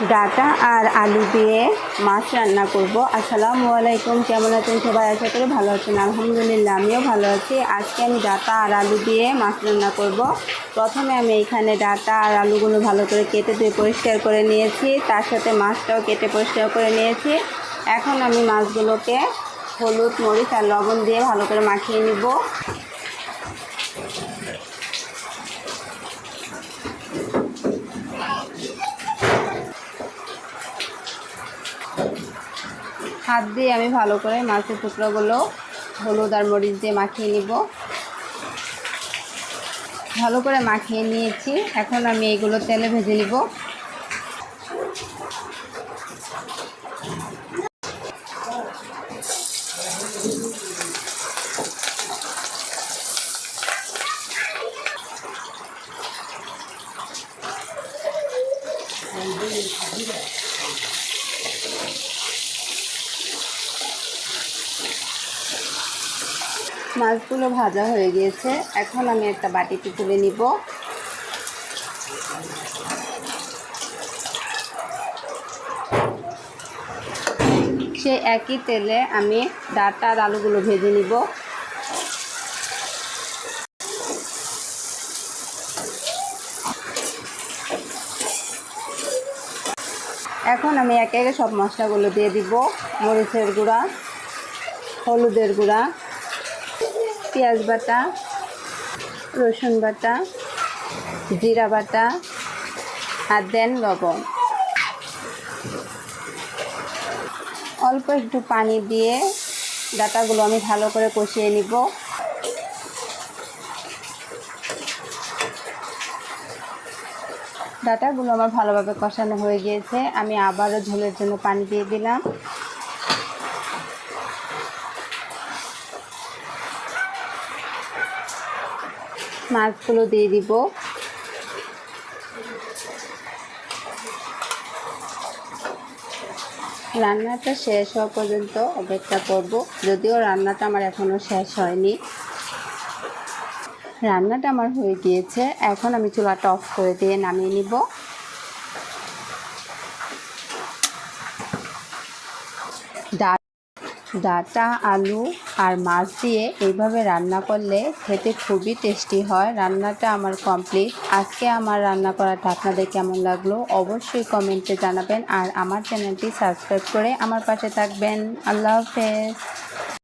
Data আর আলু দিয়ে মাছ রান্না করব। আসসালামু আলাইকুম, কেমন আছেন সবাই? আশা করি ভালো আছেন। আলহামদুলিল্লাহ আমিও ভালো আছি। আজকে আমি ডাটা আর আলু দিয়ে মাছ রান্না করব। প্রথমে আমি এখানে ডাটা আর আলুগুলো ভালো করে কেটে ধুয়ে পরিষ্কার করে নিয়েছি, তার সাথে মাছটাও কেটে পরিষ্কার করে নিয়েছি। এখন আমি মাছগুলোকে হলুদ, মরিচ আর লবণ দিয়ে ভালো করে মাখিয়ে নিব। হাত দিয়ে আমি ভালো করে মাছের টুকরোগুলো হলুদ আর মরিচ দিয়ে মাখিয়ে নিব। ভালো করে মাখিয়ে নিয়েছি, এখন আমি এগুলো তেলে ভেজে নিব। মাছগুলো ভাজা হয়ে গিয়েছে, এখন আমি একটা বাটিতে তুলে নিব। সে একই তেলে আমি ডাটা আর আলুগুলো ভেজে নিব। এখন আমি একে একে সব মশলাগুলো দিয়ে দিব। মরিচের গুঁড়া, হলুদের গুঁড়া, পেঁয়াজ বাটা, রসুন বাটা, জিরা বাটা আর দেন লবণ। অল্প একটু পানি দিয়ে ডাটাগুলো আমি ভালো করে কষিয়ে নিব। ডাটাগুলো আমার ভালোভাবে কষানো হয়ে গিয়েছে, আমি আবারও ঝোলের জন্য পানি দিয়ে দিলাম। মাছগুলো দিয়ে দিব। রান্নাটা শেষ হওয়া পর্যন্ত অপেক্ষা করব, যদিও রান্নাটা আমার এখনও শেষ হয়নি। রান্নাটা আমার হয়ে গিয়েছে, এখন আমি চুলাটা অফ করে দিয়ে নামিয়ে নিব। ডাটা, আলু আর মাছ দিয়ে এইভাবে রান্না করলে খেতে খুবই টেস্টি হয়। রান্নাটা আমার কমপ্লিট। আজকে আমার রান্না করাটা আপনাদের কেমন লাগলো অবশ্যই কমেন্টে জানাবেন, আর আমার চ্যানেলটি সাবস্ক্রাইব করে আমার পাশে থাকবেন। আল্লাহ হাফেজ।